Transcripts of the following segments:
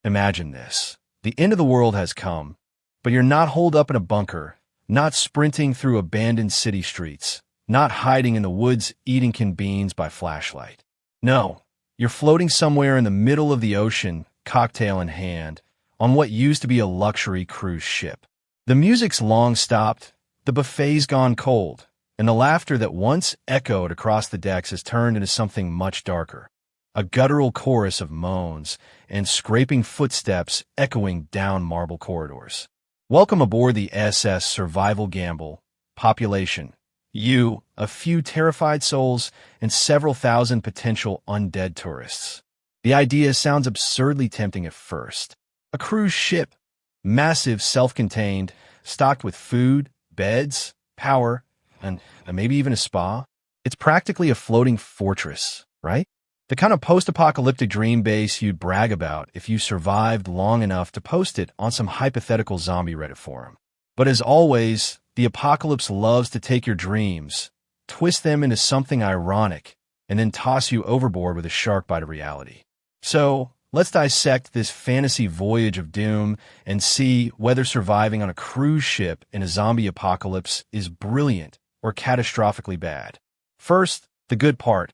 Imagine this. The end of the world has come, but you're not holed up in a bunker, not sprinting through abandoned city streets, not hiding in the woods eating canned beans by flashlight. No, you're floating somewhere in the middle of the ocean, cocktail in hand, on what used to be a luxury cruise ship. The music's long stopped, the buffet's gone cold, and the laughter that once echoed across the decks has turned into something much darker. A guttural chorus of moans and scraping footsteps echoing down marble corridors. Welcome aboard the SS Survival Gamble. Population: you, a few terrified souls, and several thousand potential undead tourists. The idea sounds absurdly tempting at first. A cruise ship, massive, self-contained, stocked with food, beds, power, and maybe even a spa. It's practically a floating fortress, right? The kind of post-apocalyptic dream base you'd brag about if you survived long enough to post it on some hypothetical zombie Reddit forum. But as always, the apocalypse loves to take your dreams, twist them into something ironic, and then toss you overboard with a shark bite of reality. So, let's dissect this fantasy voyage of doom and see whether surviving on a cruise ship in a zombie apocalypse is brilliant or catastrophically bad. First, the good part.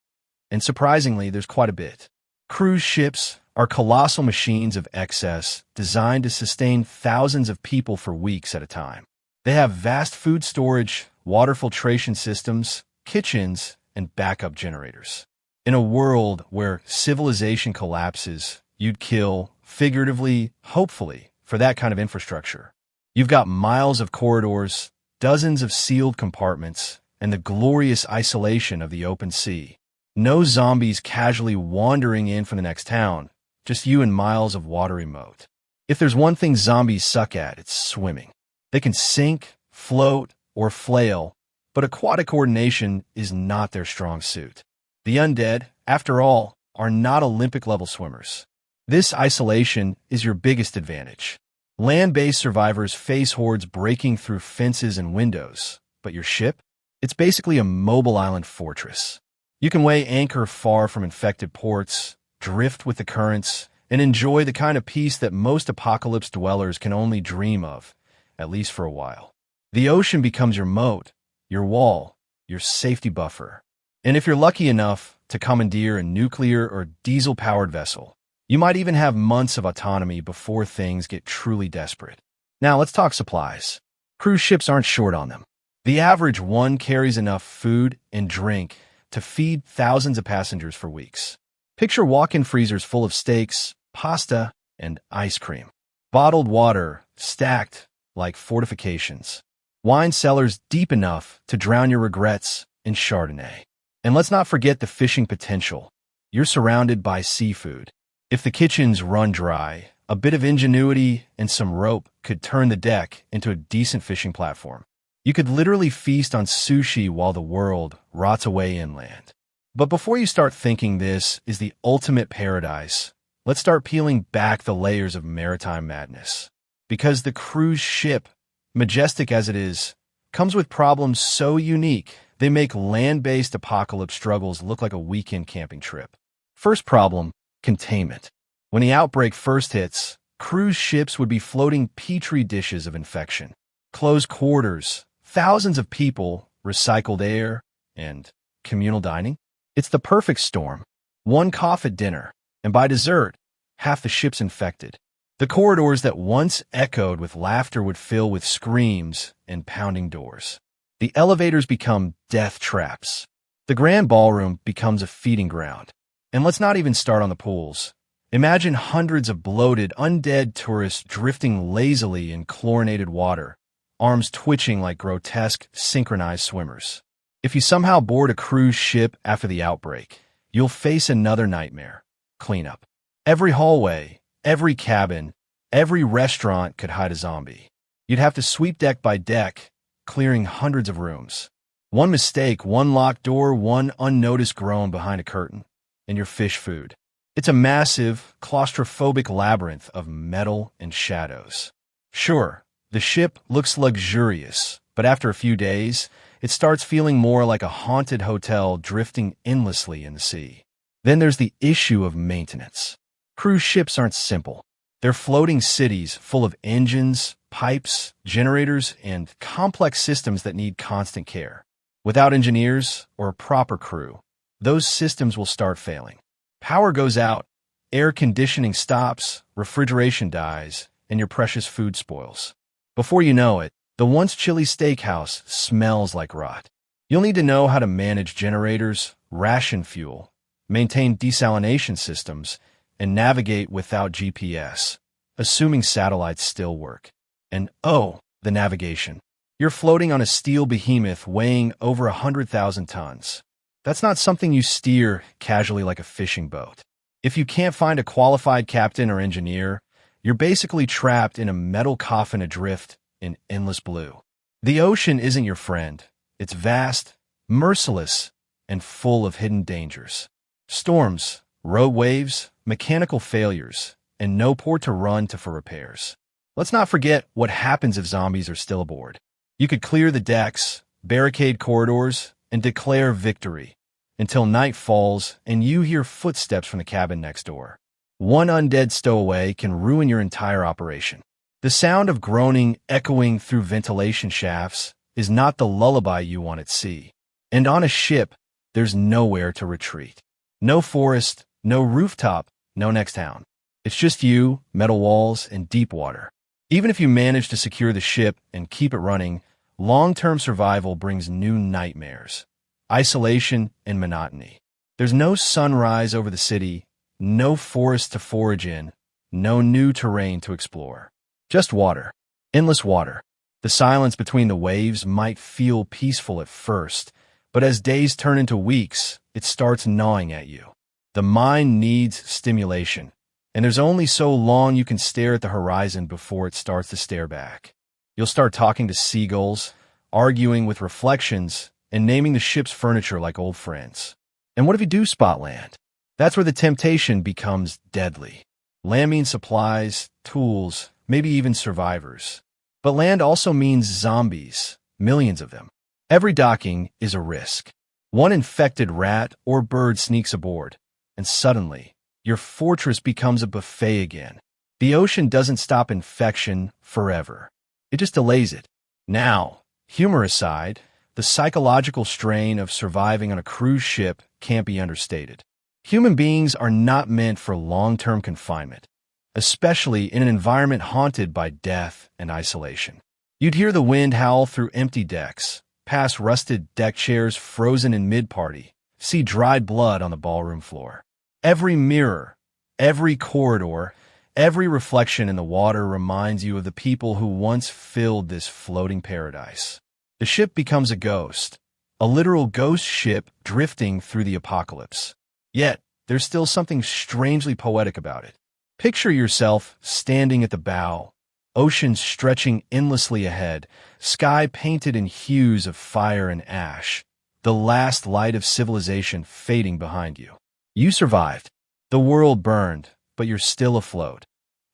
And surprisingly, there's quite a bit. Cruise ships are colossal machines of excess designed to sustain thousands of people for weeks at a time. They have vast food storage, water filtration systems, kitchens, and backup generators. In a world where civilization collapses, you'd kill, figuratively, hopefully, for that kind of infrastructure. You've got miles of corridors, dozens of sealed compartments, and the glorious isolation of the open sea. No zombies casually wandering in from the next town, just you and miles of watery moat. If there's one thing zombies suck at, it's swimming. They can sink, float, or flail, but aquatic coordination is not their strong suit. The undead, after all, are not Olympic-level swimmers. This isolation is your biggest advantage. Land-based survivors face hordes breaking through fences and windows, but your ship? It's basically a mobile island fortress. You can weigh anchor far from infected ports, drift with the currents, and enjoy the kind of peace that most apocalypse dwellers can only dream of, at least for a while. The ocean becomes your moat, your wall, your safety buffer. And if you're lucky enough to commandeer a nuclear or diesel-powered vessel, you might even have months of autonomy before things get truly desperate. Now let's talk supplies. Cruise ships aren't short on them. The average one carries enough food and drink to feed thousands of passengers for weeks. Picture walk-in freezers full of steaks, pasta, and ice cream. Bottled water stacked like fortifications. Wine cellars deep enough to drown your regrets in Chardonnay. And let's not forget the fishing potential. You're surrounded by seafood. If the kitchens run dry, a bit of ingenuity and some rope could turn the deck into a decent fishing platform. You could literally feast on sushi while the world rots away inland. But before you start thinking this is the ultimate paradise, let's start peeling back the layers of maritime madness. Because the cruise ship, majestic as it is, comes with problems so unique, they make land-based apocalypse struggles look like a weekend camping trip. First problem, containment. When the outbreak first hits, cruise ships would be floating petri dishes of infection. Closed quarters, thousands of people, recycled air, and communal dining. It's the perfect storm. One cough at dinner, and by dessert, half the ship's infected. The corridors that once echoed with laughter would fill with screams and pounding doors. The elevators become death traps. The grand ballroom becomes a feeding ground. And let's not even start on the pools. Imagine hundreds of bloated, undead tourists drifting lazily in chlorinated water, arms twitching like grotesque, synchronized swimmers. If you somehow board a cruise ship after the outbreak, you'll face another nightmare: cleanup. Every hallway, every cabin, every restaurant could hide a zombie. You'd have to sweep deck by deck, clearing hundreds of rooms. One mistake, one locked door, one unnoticed groan behind a curtain, and your fish food. It's a massive, claustrophobic labyrinth of metal and shadows. Sure, the ship looks luxurious, but after a few days, it starts feeling more like a haunted hotel drifting endlessly in the sea. Then there's the issue of maintenance. Cruise ships aren't simple. They're floating cities full of engines, pipes, generators, and complex systems that need constant care. Without engineers or a proper crew, those systems will start failing. Power goes out, air conditioning stops, refrigeration dies, and your precious food spoils. Before you know it, the once chilly steakhouse smells like rot. You'll need to know how to manage generators, ration fuel, maintain desalination systems, and navigate without GPS, assuming satellites still work. And oh, the navigation. You're floating on a steel behemoth weighing over 100,000 tons. That's not something you steer casually like a fishing boat. If you can't find a qualified captain or engineer, you're basically trapped in a metal coffin adrift in endless blue. The ocean isn't your friend. It's vast, merciless, and full of hidden dangers. Storms, road waves, mechanical failures, and no port to run to for repairs. Let's not forget what happens if zombies are still aboard. You could clear the decks, barricade corridors, and declare victory until night falls and you hear footsteps from the cabin next door. One undead stowaway can ruin your entire operation. The sound of groaning echoing through ventilation shafts is not the lullaby you want at sea. And on a ship, there's nowhere to retreat. No forest, no rooftop, no next town. It's just you, metal walls, and deep water. Even if you manage to secure the ship and keep it running, long-term survival brings new nightmares, isolation, and monotony. There's no sunrise over the city, no forest to forage in, no new terrain to explore. Just water. Endless water. The silence between the waves might feel peaceful at first, but as days turn into weeks, it starts gnawing at you. The mind needs stimulation, and there's only so long you can stare at the horizon before it starts to stare back. You'll start talking to seagulls, arguing with reflections, and naming the ship's furniture like old friends. And what if you do spot land? That's where the temptation becomes deadly. Land means supplies, tools, maybe even survivors. But land also means zombies, millions of them. Every docking is a risk. One infected rat or bird sneaks aboard, and suddenly, your fortress becomes a buffet again. The ocean doesn't stop infection forever. It just delays it. Now, humor aside, the psychological strain of surviving on a cruise ship can't be understated. Human beings are not meant for long-term confinement, especially in an environment haunted by death and isolation. You'd hear the wind howl through empty decks, pass rusted deck chairs frozen in mid-party, see dried blood on the ballroom floor. Every mirror, every corridor, every reflection in the water reminds you of the people who once filled this floating paradise. The ship becomes a ghost, a literal ghost ship drifting through the apocalypse. Yet, there's still something strangely poetic about it. Picture yourself standing at the bow, ocean stretching endlessly ahead, sky painted in hues of fire and ash, the last light of civilization fading behind you. You survived. The world burned, but you're still afloat.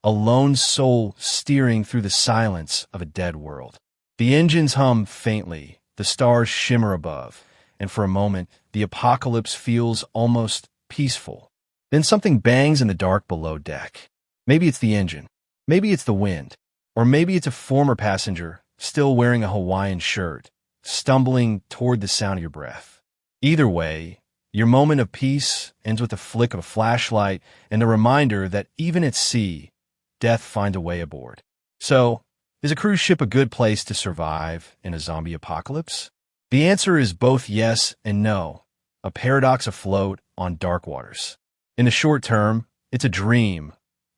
A lone soul steering through the silence of a dead world. The engines hum faintly, the stars shimmer above, and for a moment, the apocalypse feels almost peaceful. Then something bangs in the dark below deck. Maybe it's the engine, maybe it's the wind, or maybe it's a former passenger still wearing a Hawaiian shirt, stumbling toward the sound of your breath. Either way, your moment of peace ends with a flick of a flashlight and a reminder that even at sea, death finds a way aboard. So, is a cruise ship a good place to survive in a zombie apocalypse? The answer is both yes and no, a paradox afloat on dark waters. In the short term, it's a dream.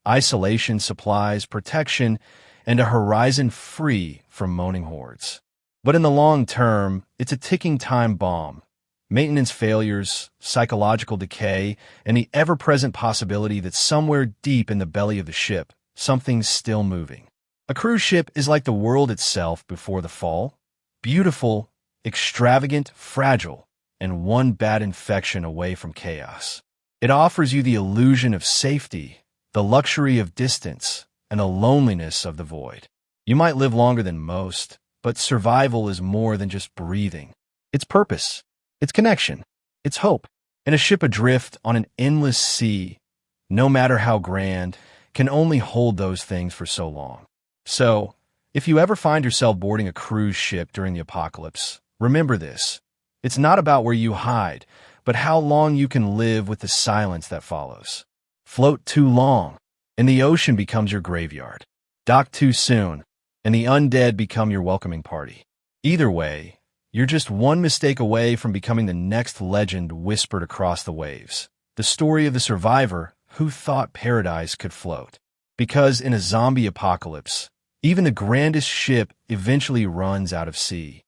Isolation, supplies, protection, and a horizon free from moaning hordes. But in the long term, it's a ticking time bomb. Maintenance failures, psychological decay, and the ever-present possibility that somewhere deep in the belly of the ship, something's still moving. A cruise ship is like the world itself before the fall. Beautiful, extravagant, fragile, and one bad infection away from chaos. It offers you the illusion of safety, the luxury of distance, and the loneliness of the void. You might live longer than most, but survival is more than just breathing. It's purpose. It's connection. It's hope. In a ship adrift on an endless sea, no matter how grand, can only hold those things for so long. So, if you ever find yourself boarding a cruise ship during the apocalypse, remember this. It's not about where you hide, but how long you can live with the silence that follows. Float too long, and the ocean becomes your graveyard. Dock too soon, and the undead become your welcoming party. Either way, you're just one mistake away from becoming the next legend whispered across the waves. The story of the survivor who thought paradise could float. Because in a zombie apocalypse, even the grandest ship eventually runs out of sea.